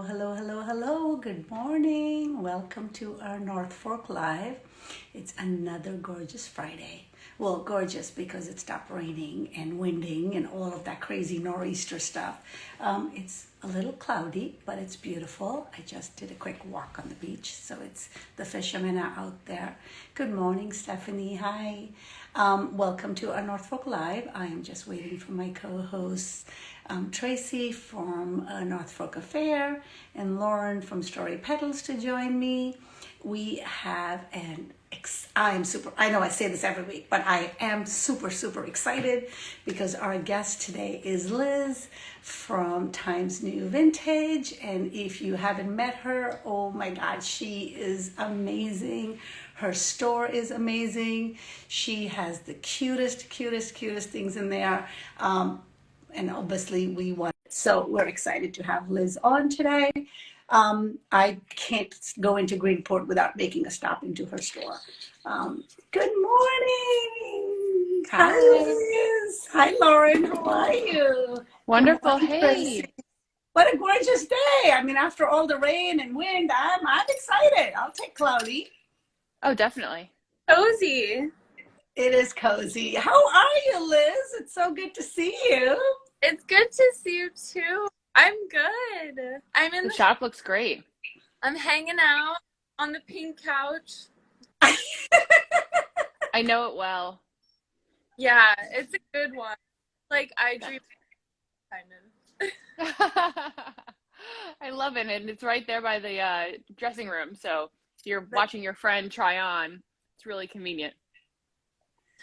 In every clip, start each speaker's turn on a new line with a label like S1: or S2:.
S1: Hello, hello, hello. Good morning. Welcome to our North Fork Live. It's another gorgeous Friday. Well, gorgeous because it stopped raining and winding and all of that crazy nor'easter stuff. It's a little cloudy, but it's beautiful. I just did a quick walk on the beach, so the fishermen are out there. Good morning, Stephanie. Hi. Welcome to our North Fork Live. I am just waiting for my co-hosts, Tracy from North Fork Affair and Lauren from Story Petals to join me. We have I know I say this every week, but I am super, super excited because our guest today is Liz from Times New Vintage. And if you haven't met her, oh my God, she is amazing. Her store is amazing. She has the cutest things in there. And obviously so we're excited to have Liz on today. I can't go into Greenport without making a stop into her store. Good morning.
S2: Hi.
S1: Hi, Liz. Hi, Lauren. How are you?
S2: Wonderful.
S1: Good morning,
S2: Hey.
S1: Tracy. What a gorgeous day. I mean, after all the rain and wind, I'm excited. I'll take cloudy.
S2: Oh, definitely.
S3: Cozy.
S1: It is cozy. How are you, Liz? It's so good to see you.
S3: It's good to see you too. I'm good.
S2: The shop looks great.
S3: I'm hanging out on the pink couch.
S2: I know it well.
S3: Yeah, it's a good one. Like I dream kind of.
S2: I love it, and it's right there by the dressing room. So if you're watching your friend try on, it's really convenient.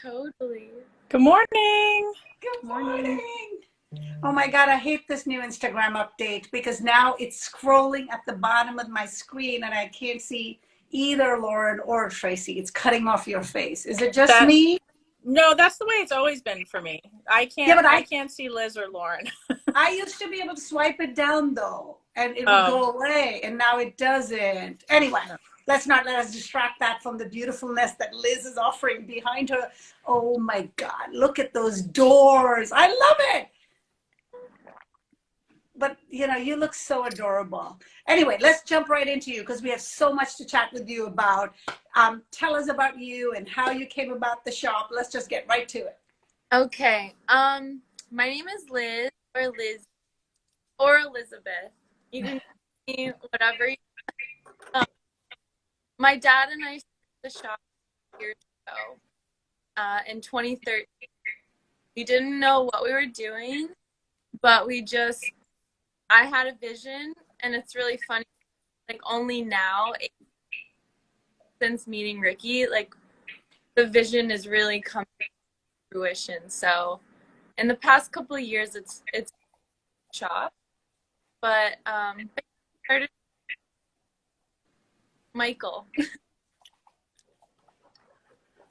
S3: Totally.
S4: Good morning.
S1: Good morning. Oh my God, I hate this new Instagram update because now it's scrolling at the bottom of my screen and I can't see either Lauren or Tracy. It's cutting off your face. Is it just me?
S4: No, that's the way it's always been for me. I can't see Liz or Lauren.
S1: I used to be able to swipe it down though, and it would go away, and now it doesn't. Anyway, let us distract that from the beautifulness that Liz is offering behind her. Oh my God, look at those doors. I love it. But you look so adorable. Anyway, let's jump right into you because we have so much to chat with you about. Tell us about you and how you came about the shop. Let's just get right to it.
S3: Okay. My name is Liz or Elizabeth. You can call me whatever. My dad and I started the shop years ago. In 2013. We didn't know what we were doing, but I had a vision, and it's really funny. Like only now, since meeting Ricky, like the vision is really coming to fruition. So, in the past couple of years, it's shop, but started Michael.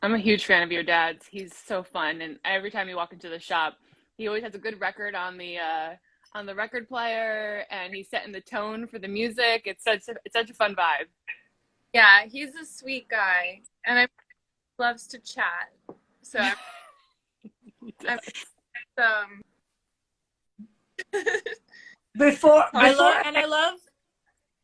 S2: I'm a huge fan of your dad's. He's so fun, and every time you walk into the shop, he always has a good record on the record player, and he's setting the tone for the music. It's such a fun vibe.
S3: Yeah, he's a sweet guy, and I loves to chat. So,
S4: I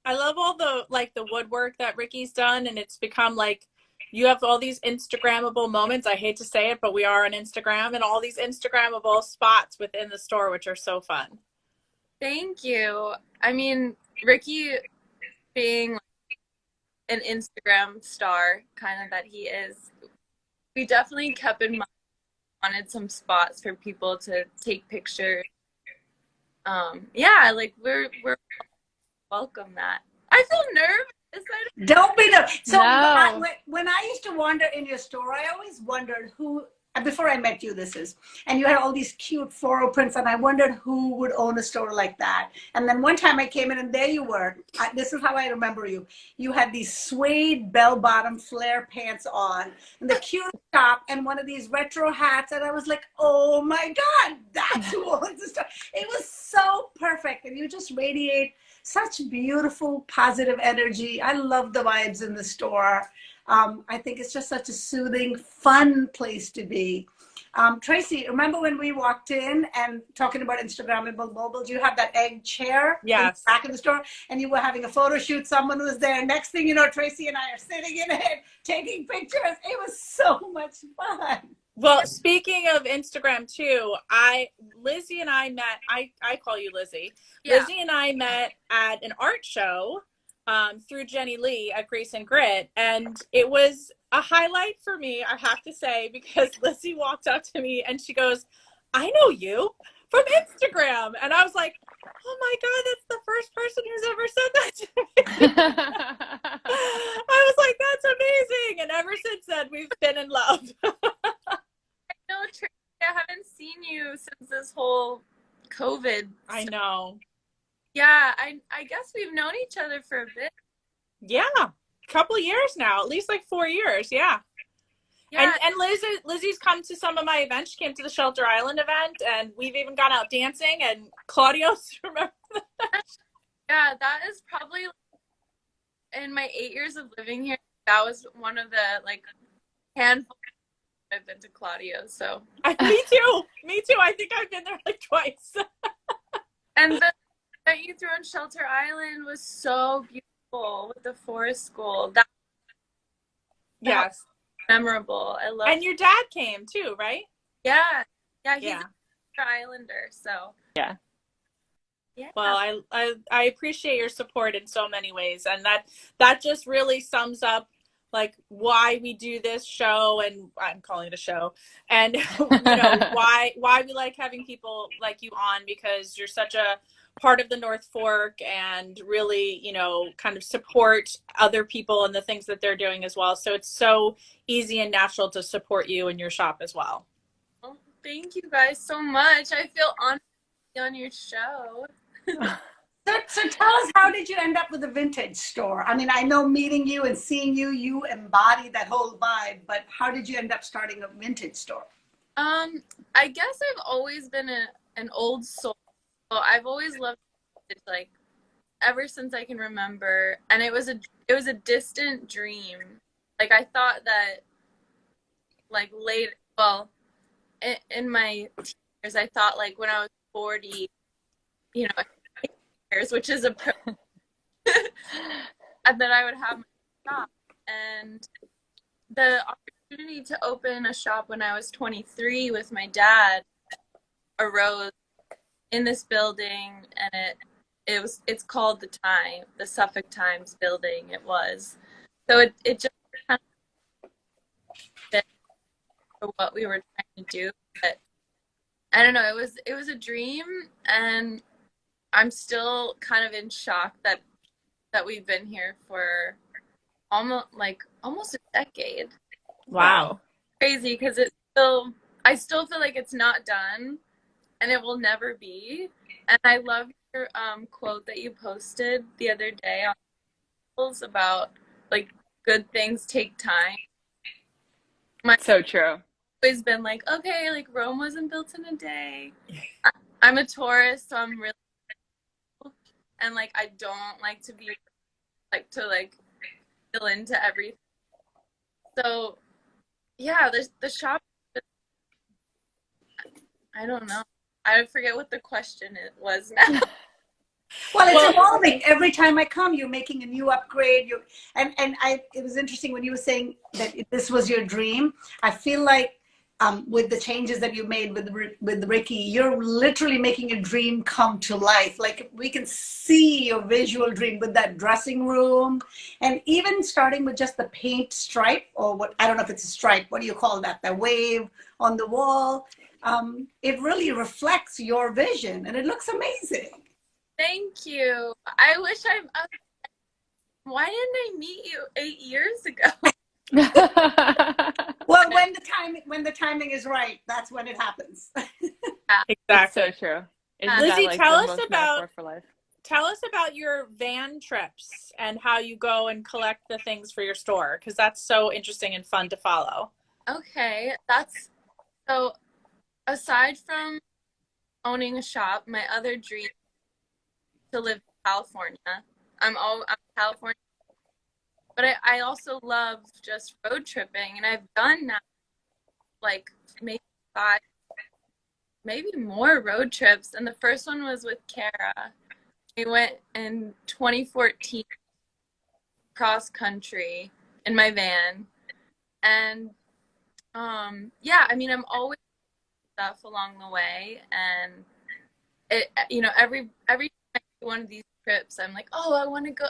S4: love all the woodwork that Ricky's done, and it's become like you have all these Instagrammable moments. I hate to say it, but we are on Instagram, and all these Instagrammable spots within the store, which are so fun.
S3: Thank you. I mean, Ricky being an Instagram star, kind of that he is, we definitely kept in mind wanted some spots for people to take pictures. Yeah, like we're welcome that. I feel nervous.
S1: Don't be nervous. So
S2: No.
S1: when I used to wander in your store, I always wondered who, before I met you, and you had all these cute floral prints, and I wondered who would own a store like that. And then one time I came in, and there you were. This is how I remember you. You had these suede bell-bottom flare pants on, and the cute top, and one of these retro hats, and I was like, oh my God, that's who owns the store. It was so perfect, and you just radiate such beautiful, positive energy. I love the vibes in the store. I think it's just such a soothing, fun place to be. Tracy, remember when we walked in and talking about Instagrammable mobiles, you had that egg chair in the
S4: Yes.
S1: back of the store and you were having a photo shoot. Someone was there. Next thing you know, Tracy and I are sitting in it, taking pictures. It was so much fun.
S4: Well, speaking of Instagram too, Lizzie and I met, I call you Lizzie.
S3: Yeah.
S4: Lizzie and I met at an art show through Jenny Lee at Grace and Grit. And it was a highlight for me, I have to say, because Lizzie walked up to me and she goes, I know you from Instagram. And I was like, oh my God, that's the first person who's ever said that to me. I was like, that's amazing. And ever since then, we've been in love.
S3: No, Tracy, I haven't seen you since this whole COVID.
S4: I know.
S3: Yeah, I guess we've known each other for a bit.
S4: Yeah, a couple years now, at least like 4 years. Yeah.
S3: Yeah.
S4: And Lizzie's come to some of my events. She came to the Shelter Island event, and we've even gone out dancing. And Claudio's, remember that?
S3: Yeah, that is probably, in my 8 years of living here, that was one of the like handful I've been to Claudio. So
S4: Me too. I think I've been there like twice.
S3: and the that you threw on Shelter Island was so beautiful with the forest school. That
S4: Yes.
S3: memorable. I love.
S4: And your dad came too, right?
S3: Yeah, he's
S4: Yeah.
S3: an Islander, so
S2: Yeah.
S4: Well, I appreciate your support in so many ways, and that just really sums up like why we do this show, and I'm calling it a show, and why we like having people like you on, because you're such a part of the North Fork and really kind of support other people and the things that they're doing as well. So it's so easy and natural to support you and your shop as well.
S3: Well, thank you guys so much. I feel honored to be on your show.
S1: So tell us, how did you end up with a vintage store? I mean, I know meeting you and seeing you, you embody that whole vibe, but how did you end up starting a vintage store?
S3: I guess I've always been an old soul. I've always loved vintage, like ever since I can remember, and it was a distant dream. Like I thought that, like in my years, I thought like when I was 40, years, which is a and then I would have my shop. And the opportunity to open a shop when I was 23 with my dad arose in this building, and it's called the Suffolk Times building. It was. So it just kind of fit for what we were trying to do. But I don't know, it was a dream, and I'm still kind of in shock that we've been here for almost a decade.
S4: Wow.
S3: Crazy, because I still feel like it's not done, and it will never be. And I love your quote that you posted the other day on about like good things take time.
S2: So true.
S3: Always been like, okay, like Rome wasn't built in a day. I'm a Taurus, so I'm really, and like I don't like to be like fill into everything. So yeah, the shop, I don't know. I forget what the question was now.
S1: Well, it's evolving. Every time I come, you're making a new upgrade. It was interesting when you were saying that this was your dream. I feel like with the changes that you made with Ricky, you're literally making your dream come to life. Like we can see your visual dream with that dressing room, and even starting with just the paint stripe, or what, I don't know if it's a stripe. What do you call that? The wave on the wall. It really reflects your vision, and it looks amazing.
S3: Thank you. I wish why didn't I meet you 8 years ago?
S1: Well, when the timing is right, that's when it happens.
S4: Exactly.
S2: So true. Isn't
S4: Lizzie,
S2: that, like,
S4: tell
S2: the
S4: us
S2: most
S4: about
S2: metaphor for life?
S4: Tell us about your van trips and how you go and collect the things for your store, because that's so interesting and fun to follow.
S3: Okay, so aside from owning a shop, my other dream is to live in California. I'm California, but I also love just road tripping, and I've done now like maybe 5, maybe more road trips. And the first one was with Kara. We went in 2014 cross country in my van. And yeah, I mean, I'm always stuff along the way, and it, every time I do one of these trips, I'm like, oh, I want to go,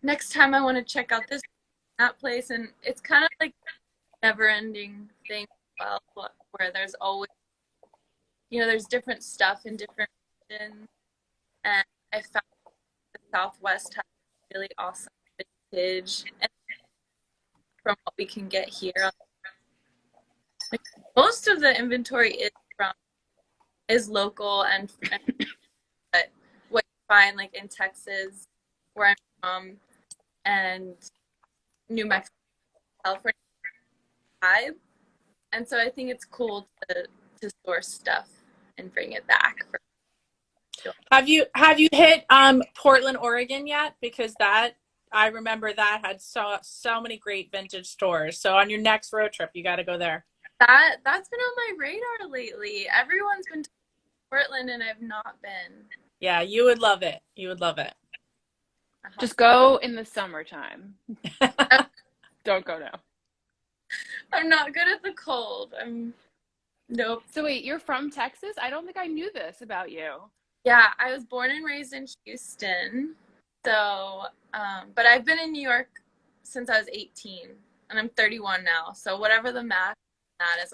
S3: next time I want to check out this, that place. And it's kind of like a never ending thing, well, where there's always, there's different stuff in different regions. And I found the Southwest has really awesome vintage, and from what we can get here, like, most of the inventory is local, and but what you find like in Texas, where I'm from, and New Mexico, California vibe. And so I think it's cool to source stuff and bring it back.
S4: Have you hit Portland, Oregon yet? Because that, I remember that had so many great vintage stores. So on your next road trip, you got to go there.
S3: That's been on my radar lately. Everyone's been to Portland and I've not been.
S4: Yeah, you would love it. You would love it.
S2: Just go in the summertime. Don't go now.
S3: I'm not good at the cold. Nope.
S2: So wait, you're from Texas? I don't think I knew this about you.
S3: Yeah, I was born and raised in Houston. So, but I've been in New York since I was 18, and I'm 31 now. So whatever the math that is,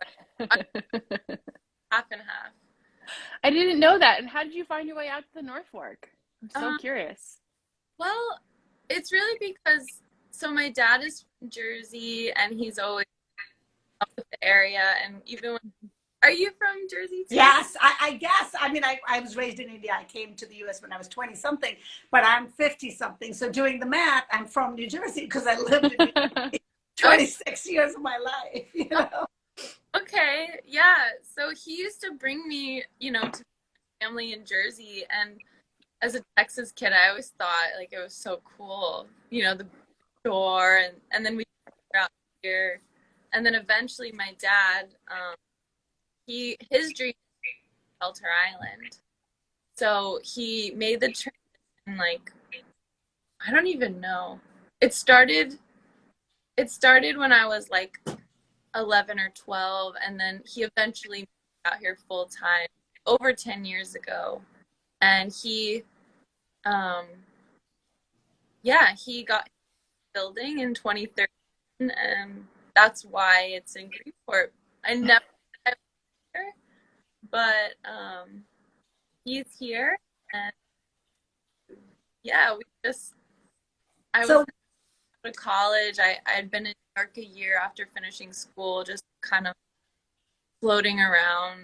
S3: half and half.
S2: I didn't know that. And how did you find your way out to the North Fork? I'm so curious.
S3: Well, it's really because, so my dad is from Jersey, and he's always up with the area. And even when, are you from Jersey too?
S1: Yes, I guess. I mean, I was raised in India. I came to the U.S. when I was 20 something, but I'm 50 something. So doing the math, I'm from New Jersey because I lived in New Jersey 26 years of my life,
S3: Okay, yeah. So he used to bring me, to family in Jersey, and as a Texas kid, I always thought like it was so cool, the shore, and then we were out here, and then eventually my dad, his dream was Shelter Island, so he made the transition. Like, I don't even know. It started when I was like 11 or 12, and then he eventually moved out here full time over 10 years ago, and he got building in 2013, and that's why it's in Greenport. I never there, but he's here, and yeah, I was to college. I had been in New York a year after finishing school, just kind of floating around,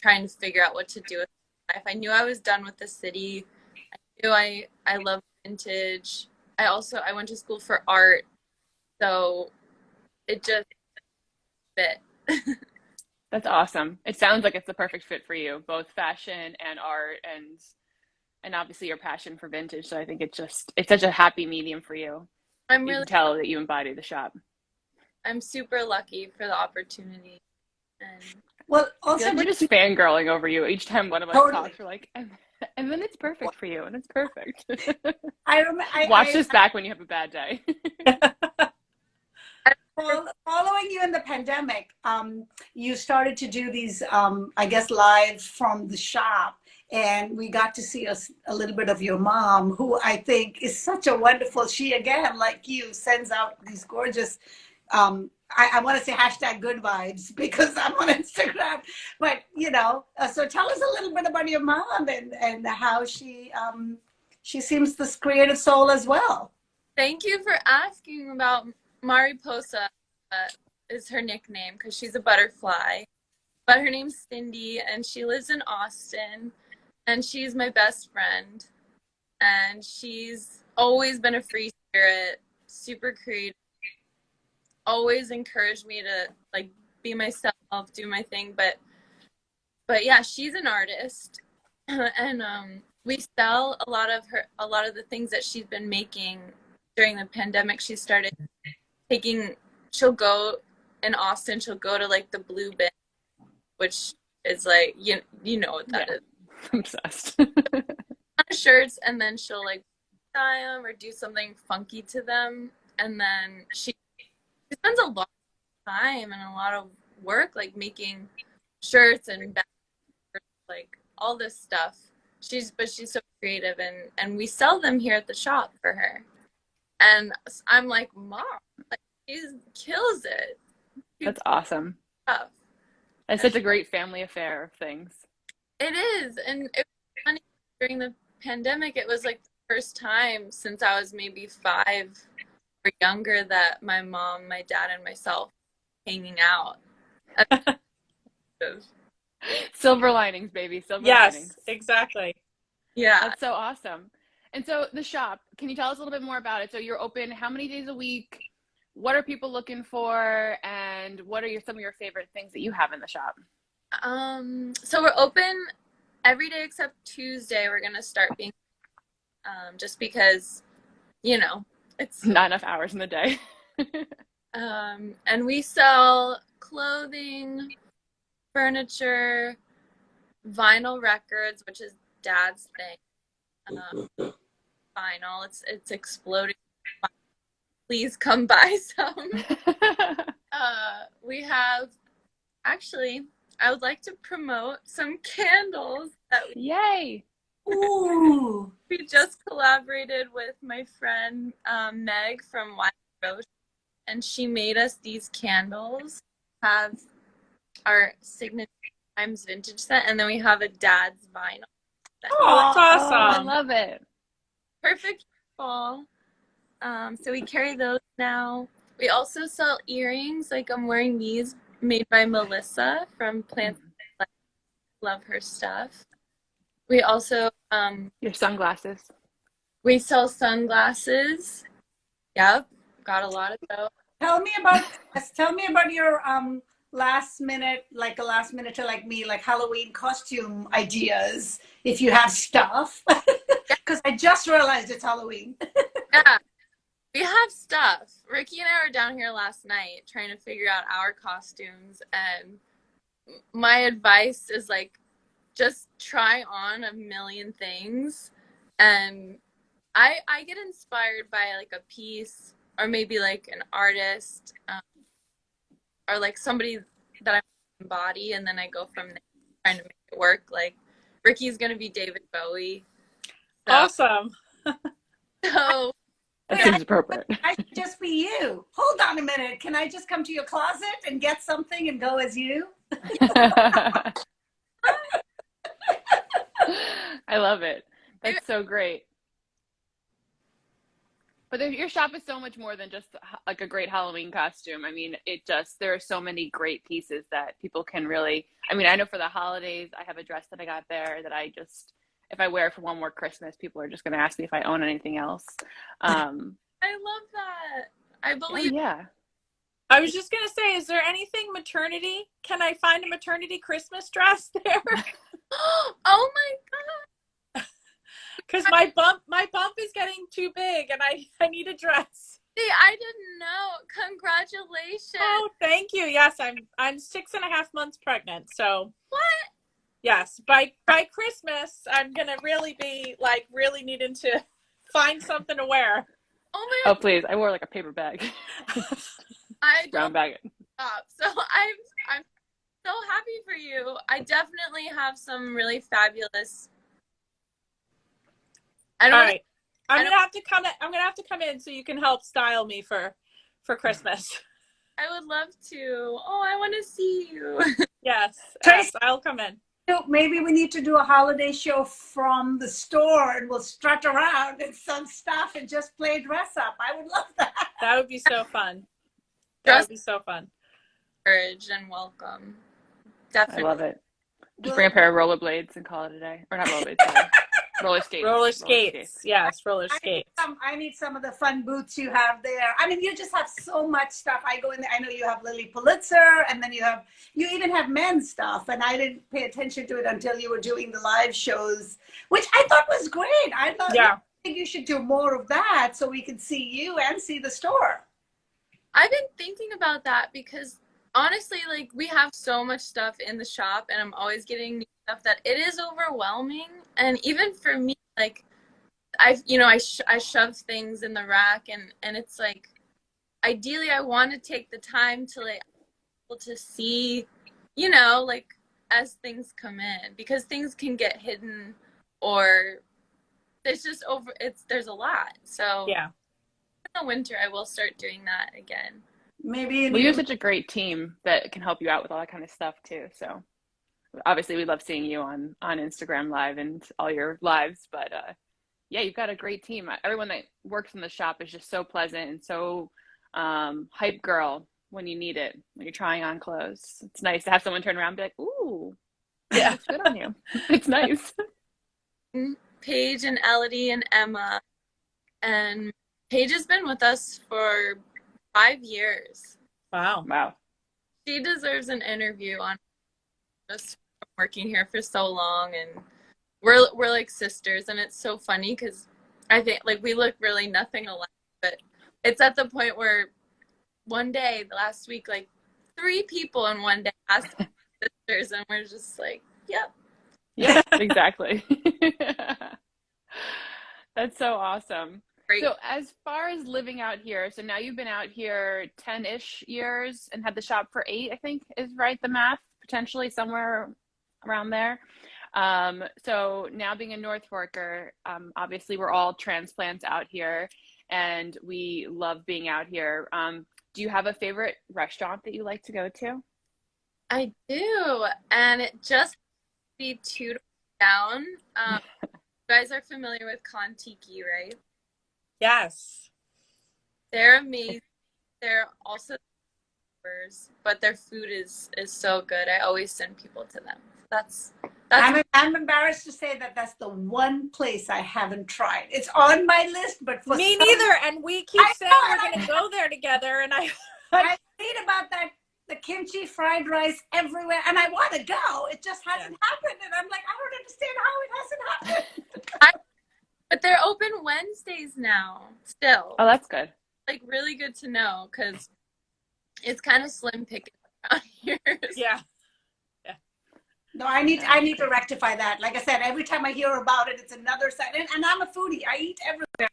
S3: trying to figure out what to do with my life. I knew I was done with the city. I knew I love vintage. I went to school for art, so it just fit.
S2: That's awesome. It sounds like it's the perfect fit for you, both fashion and art, and obviously your passion for vintage. So I think it's such a happy medium for you. You can tell that you embody the shop.
S3: I'm super lucky for the opportunity. And
S1: well, also
S2: like we're just fangirling over you each time one of us talks. We're like, and then it's perfect for you, and it's perfect. Watch this back when you have a bad day.
S1: Following you in the pandemic, you started to do these, I guess, live from the shop. And we got to see a little bit of your mom, who I think is such a wonderful, she again, like you, sends out these gorgeous, I want to say hashtag good vibes because I'm on Instagram. But, so tell us a little bit about your mom and how she seems this creative soul as well.
S3: Thank you for asking about Mariposa. Is her nickname because she's a butterfly. But her name's Cindy, and she lives in Austin. And she's my best friend, and she's always been a free spirit, super creative, always encouraged me to like be myself, do my thing. But yeah, she's an artist, and we sell a lot of the things that she's been making during the pandemic. She started she'll go in Austin, she'll go to like the Blue Bin, which is like, you know what that is.
S2: I'm obsessed.
S3: Shirts, and then she'll like dye them or do something funky to them, and then she spends a lot of time and a lot of work like making shirts and bags, like all this stuff. She's so creative, and we sell them here at the shop for her. And I'm like, Mom, like she kills it.
S2: That's awesome.
S3: Stuff.
S2: It's such a great family affair of things.
S3: It is, and it was funny during the pandemic. It was like the first time since I was maybe 5 or younger that my mom, my dad, and myself hanging out.
S2: Silver linings, baby. Silver
S4: Yes,
S2: linings.
S4: exactly.
S3: Yeah.
S2: That's so awesome. And so the shop, can you tell us a little bit more about it? So you're open how many days a week? What are people looking for? And what are some of your favorite things that you have in the shop?
S3: So we're open every day except Tuesday. We're gonna start being just because, it's
S2: not enough hours in the day.
S3: And we sell clothing, furniture, vinyl records, which is Dad's thing. Vinyl, it's exploding. Please come buy some. We have, actually, I would like to promote some candles that
S2: Yay!
S1: Ooh.
S3: we just collaborated with my friend Meg from White Rose, and she made us these candles. Have our signature Times vintage set, and then we have a Dad's vinyl set.
S4: Oh, that's awesome.
S2: I love it.
S3: Perfect for fall. So we carry those now. We also sell earrings. Like I'm wearing these made by Melissa from Plants. Love her stuff. We also
S2: Your sunglasses.
S3: we sell sunglasses. Yep, got a lot of those.
S1: Tell me about your last minute to like me, like Halloween costume ideas, if you have stuff. Because I just realized it's Halloween.
S3: Yeah, we have stuff. Ricky and I were down here last night trying to figure out our costumes, and my advice is like, just try on a million things. And I get inspired by like a piece, or maybe like an artist, or like somebody that I embody, and then I go from there trying to make it work. Like Ricky's gonna be David Bowie. So,
S4: Awesome.
S3: So
S2: That seems appropriate.
S1: I should just be you. Hold on a minute. Can I just come to your closet and get something and go as you?
S2: I love it. That's so great. But your shop is so much more than just like a great Halloween costume. I mean, there are so many great pieces that people can really, I mean, I know for the holidays, I have a dress that I got there that if I wear it for one more Christmas, people are just going to ask me if I own anything else.
S3: I love that. I believe.
S2: Oh, yeah.
S4: I was just going to say, is there anything maternity? Can I find a maternity Christmas dress there?
S3: Oh my God.
S4: Because my bump is getting too big and I need a dress.
S3: See, I didn't know. Congratulations.
S4: Oh, thank you. Yes, I'm 6.5 months pregnant. So
S3: What?
S4: yes, by Christmas I'm gonna really be like really needing to find something to wear.
S3: Oh my
S2: Oh, please. I wore like a paper bag.
S3: I
S2: Brown
S3: don't
S2: bag.
S3: stop. So I'm so happy for you. I definitely have some really fabulous.
S4: All right. I'm gonna have to come in so you can help style me for Christmas.
S3: I would love to. Oh, I want to see you.
S4: Yes,
S1: Tracy-
S4: I'll come in.
S1: So maybe we need to do a holiday show from the store and we'll strut around in some stuff and just play dress up. I would love that.
S4: That would be so fun. That would be so fun.
S3: Courage and welcome.
S2: I
S3: Definitely.
S2: love it. Just bring a pair of rollerblades and call it a day. Or not rollerblades, sorry. Roller skates.
S4: Roller skates. Yes, roller skates.
S1: I need some of the fun boots you have there. I mean, you just have so much stuff. I go in there. I know you have Lily Pulitzer, and then you even have men's stuff. And I didn't pay attention to it until you were doing the live shows, which I thought was great. I think you should do more of that so we can see you and see the store.
S3: I've been thinking about that because honestly, like, we have so much stuff in the shop, and I'm always getting new stuff that it is overwhelming. And even for me, like, I shove things in the rack, and it's like, ideally, I want to take the time to, like, able to see, like, as things come in, because things can get hidden, or there's a lot. So
S4: Yeah.
S3: in the winter, I will start doing that again.
S1: Maybe
S2: Well, you have such a great team that can help you out with all that kind of stuff too. So obviously we love seeing you on Instagram Live and all your lives, but yeah, you've got a great team. Everyone that works in the shop is just so pleasant and so hype girl when you need it, when you're trying on clothes. It's nice to have someone turn around and be like, ooh,
S4: Yeah.
S2: looks good on you. It's nice.
S3: Paige and Elodie and Emma. And Paige has been with us for 5 years.
S4: Wow.
S2: Wow.
S3: She deserves an interview on just working here for so long, and we're like sisters, and it's so funny because I think, like, we look really nothing alike, but it's at the point where one day last week, like, 3 people in one day asked me sisters, and we're just like, yep.
S2: Yeah, exactly. That's so awesome.
S3: Great.
S2: So as far as living out here, so now you've been out here 10-ish years and had the shop for 8, I think is right, the math, potentially somewhere around there. So now being a North Forker, obviously we're all transplants out here and we love being out here. Do you have a favorite restaurant that you like to go to?
S3: I do, and it just be 2 down. You guys are familiar with Kontiki, right?
S4: Yes.
S3: They're amazing. They're also, but their food is so good. I always send people to them. That's
S1: I'm embarrassed to say that that's the one place I haven't tried. It's on my list, but for
S4: Me
S1: some
S4: neither. And we keep
S1: I
S4: saying
S1: know,
S4: we're
S1: and
S4: going to go there together. And I
S1: read about that, the kimchi fried rice everywhere, and I want to go. It just hasn't happened, and I'm like, I don't understand how it hasn't happened.
S3: but they're open Wednesdays now still.
S2: Oh, that's good.
S3: Like, really good to know, because it's kind of slim picking around here.
S4: yeah.
S1: No, I need to rectify that. Like I said, every time I hear about it, it's another side. And I'm a foodie. I eat everywhere.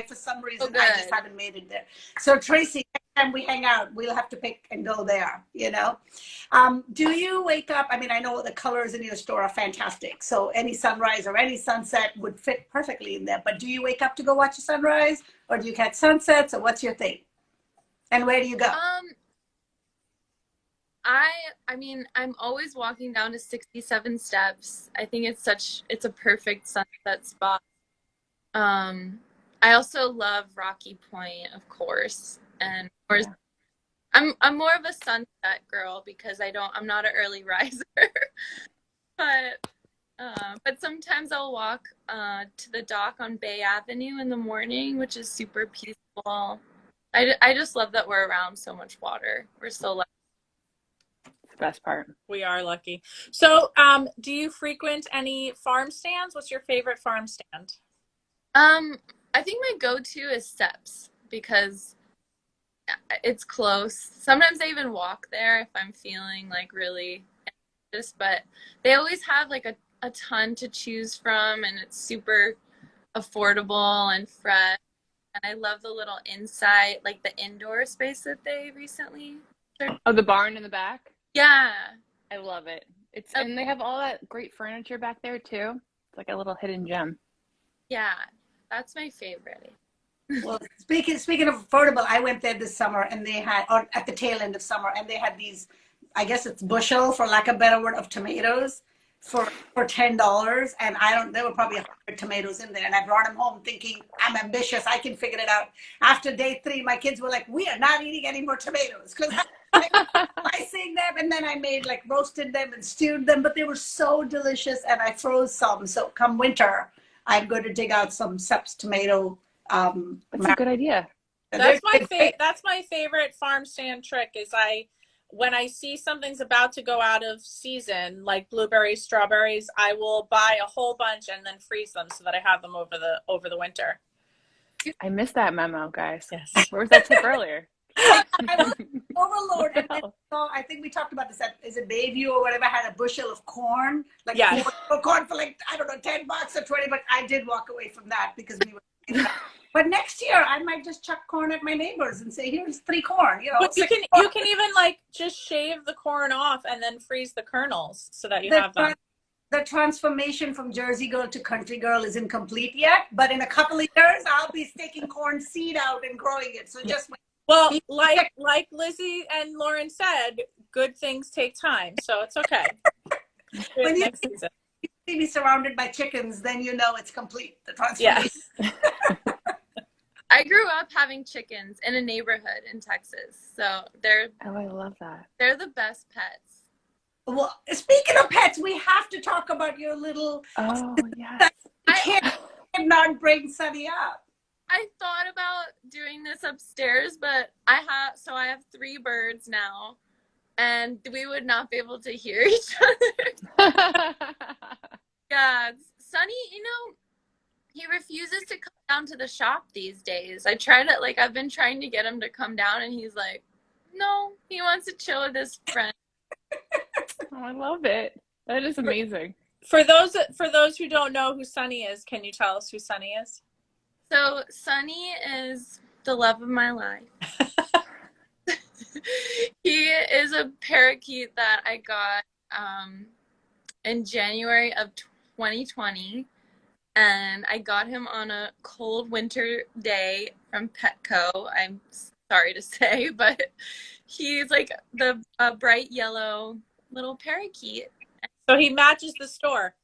S1: For some reason, I just haven't made it there. So Tracy, next time we hang out, we'll have to pick and go there. Do you wake up? I mean, I know the colors in your store are fantastic. So any sunrise or any sunset would fit perfectly in there. But do you wake up to go watch a sunrise, or do you catch sunsets, or what's your thing? And where do you go?
S3: I mean, I'm always walking down to 67 steps. I think it's a perfect sunset spot. I also love Rocky Point, of course. And of course, I'm more of a sunset girl because I'm not an early riser. But sometimes I'll walk to the dock on Bay Avenue in the morning, which is super peaceful. I just love that we're around so much water. We're so lucky.
S2: Best part.
S4: We are lucky. So, do you frequent any farm stands? What's your favorite farm stand?
S3: I think my go-to is Steps because it's close. Sometimes I even walk there if I'm feeling like really anxious, but they always have like a ton to choose from, and it's super affordable and fresh. And I love the little inside, like the indoor space that they recently.
S2: Oh, the barn in the back?
S3: Yeah.
S2: I love it. And they have all that great furniture back there too. It's like a little hidden gem.
S3: Yeah, that's my favorite.
S1: Well, speaking of affordable, I went there this summer, and they had, or at the tail end of summer, and they had these, I guess it's bushel, for lack of a better word, of tomatoes for $10, and there were probably 100 tomatoes in there, and I brought them home thinking, I'm ambitious, I can figure it out. After day 3, my kids were like, we are not eating any more tomatoes, because slicing them, and then I made roasted them and stewed them, but they were so delicious, and I froze some. So come winter, I'm going to dig out some Seps tomato.
S2: That's a good idea.
S4: That's my favorite farm stand trick is when I see something's about to go out of season, like blueberries, strawberries, I will buy a whole bunch and then freeze them so that I have them over the winter.
S2: I missed that memo, guys.
S4: Yes.
S2: Where was that tip earlier?
S1: I was overload, and then so I think we talked about this at is it Bayview or whatever, had a bushel of corn, like
S4: Yes.
S1: corn for like I don't know $10 or 20, but I did walk away from that because we were. But next year I might just chuck corn at my neighbors and say, "Here's 3 corn." You know,
S4: But you can even like just shave the corn off and then freeze the kernels so that you have them.
S1: The transformation from Jersey girl to country girl is incomplete yet, but in a couple of years I'll be taking corn seed out and growing it. So just
S4: well, like Lizzie and Lauren said, good things take time, so it's okay.
S1: When you see me surrounded by chickens, then you know it's complete. The transformation.
S4: Yes.
S3: I grew up having chickens in a neighborhood in Texas, so
S2: I love that.
S3: they're the best pets.
S1: Well, speaking of pets, we have to talk about your little.
S2: Oh yes.
S1: I cannot bring Sunny up.
S3: I thought about doing this upstairs, but I have 3 birds now, and we would not be able to hear each other. Yeah, Sunny, he refuses to come down to the shop these days. I've been trying to get him to come down, and he's like, no, he wants to chill with his friend.
S2: Oh, I love it. That is amazing.
S4: For those who don't know who Sunny is, can you tell us who Sunny is?
S3: So Sunny is the love of my life. He is a parakeet that I got in January of 2020, and I got him on a cold winter day from Petco. I'm sorry to say, but he's like the bright yellow little parakeet.
S4: So he matches the store.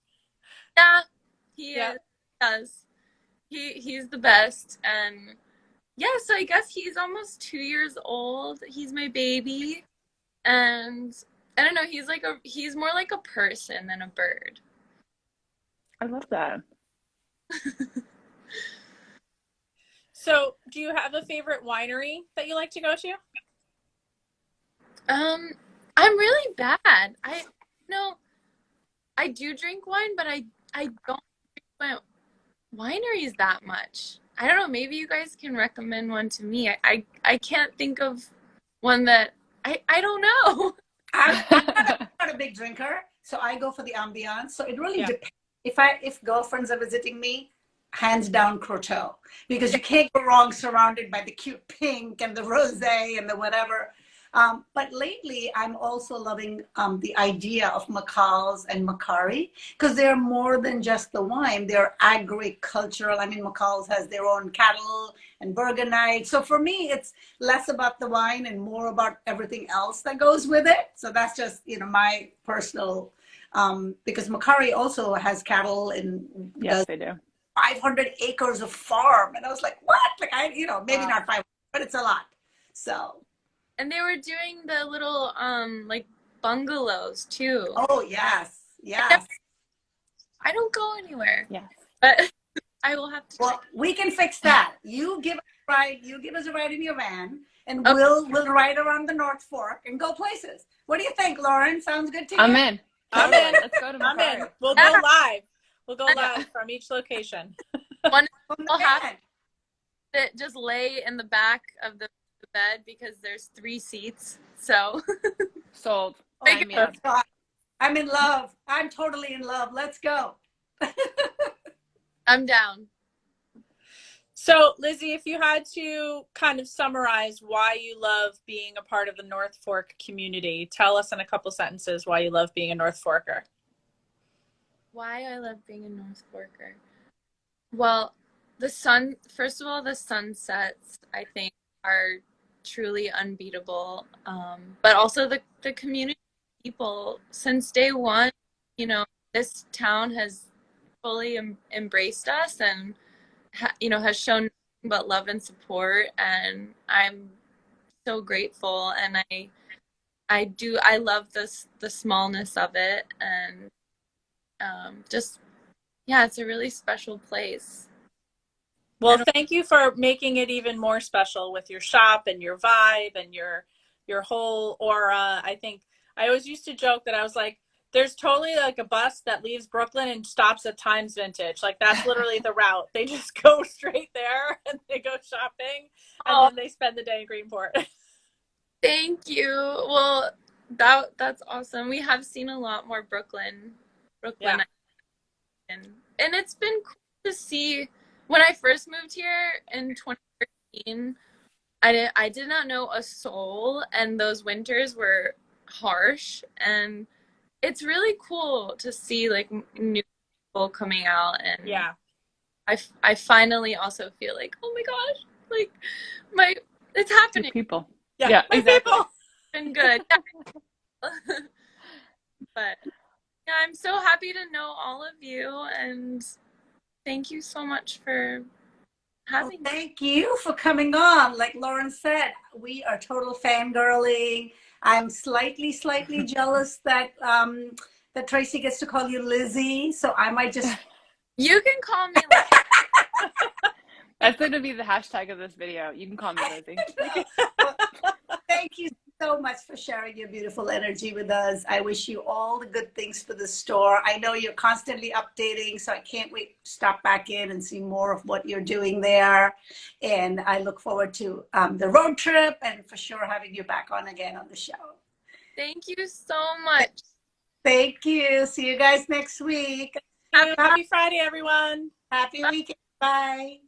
S3: Yeah, he does. He's the best. And yeah, so I guess he's almost 2 years old. He's my baby. And I don't know, he's more like a person than a bird.
S2: I love that.
S4: So do you have a favorite winery that you like to go to?
S3: I'm really bad. I do drink wine, but I don't drink wineries that much. I don't know, maybe you guys can recommend one to me. I can't think of one that I don't know.
S1: I'm not a big drinker, so I go for the ambiance. So it really depends. If girlfriends are visiting me, hands down Croteau, because you can't go wrong surrounded by the cute pink and the rosé and the whatever. But lately, I'm also loving the idea of Macalls and Macari, because they're more than just the wine. They're agricultural. I mean, Macalls has their own cattle and Burgonite. So for me, it's less about the wine and more about everything else that goes with it. So that's just, my personal, because Macari also has cattle and
S2: yes, they do.
S1: 500 acres of farm. And I was like, what? Like, maybe not 500, but it's a lot. So.
S3: And they were doing the little like bungalows too.
S1: Oh yes, yes.
S3: I don't go anywhere.
S2: Yes,
S3: but I will have to.
S1: Well, we can fix that. You give us a ride. You give us a ride in your van, and we'll ride around the North Fork and go places. What do you think, Lauren? Sounds good to you?
S2: I'm in. Let's go to
S4: I'm in.
S2: Macari.
S4: We'll go live. We'll go live from each location.
S3: We'll have to just lay in the back of the bed because there's 3 seats. So
S2: sold.
S1: I'm in love. I'm totally in love. Let's go.
S3: I'm down.
S4: So Lizzie, if you had to kind of summarize why you love being a part of the North Fork community, tell us in a couple sentences why you love being a North Forker.
S3: Why I love being a North Forker. Well, first of all, the sunsets I think are truly unbeatable, but also the community people. Since day one, this town has fully embraced us and has shown nothing but love and support, and I'm so grateful. And I love the smallness of it, and it's a really special place.
S4: Well, thank you for making it even more special with your shop and your vibe and your whole aura. I think I always used to joke that I was like, there's totally like a bus that leaves Brooklyn and stops at Times Vintage. Like that's literally the route. They just go straight there and they go shopping and then they spend the day in Greenport.
S3: Thank you. Well, that's awesome. We have seen a lot more Brooklyn,
S4: Yeah.
S3: and it's been cool to see. When I first moved here in 2013, I did not know a soul, and those winters were harsh, and it's really cool to see like new people coming out, and
S4: Yeah.
S3: I finally also feel like, oh my gosh, like my it's
S2: Two
S3: happening.
S2: people.
S4: Yeah.
S2: Yeah,
S4: My
S2: exactly.
S4: people.
S3: It's been good. But yeah, I'm so happy to know all of you, and thank you so much for
S1: Well,
S3: having me.
S1: thank you for coming on. Like Lauren said, we are total fangirling. I'm slightly jealous that that Tracy gets to call you Lizzie. So I might just
S3: You can call me Liz.
S2: That's going to be the hashtag of this video. You can call me Lizzie.
S1: Well, thank you so much for sharing your beautiful energy with us. I wish you all the good things for the store. I know you're constantly updating, so I can't wait to stop back in and see more of what you're doing there. And I look forward to the road trip and for sure having you back on again on the show.
S3: Thank you so much.
S1: Thank you. See you guys next week.
S4: Happy Friday, everyone.
S1: Happy weekend. Bye.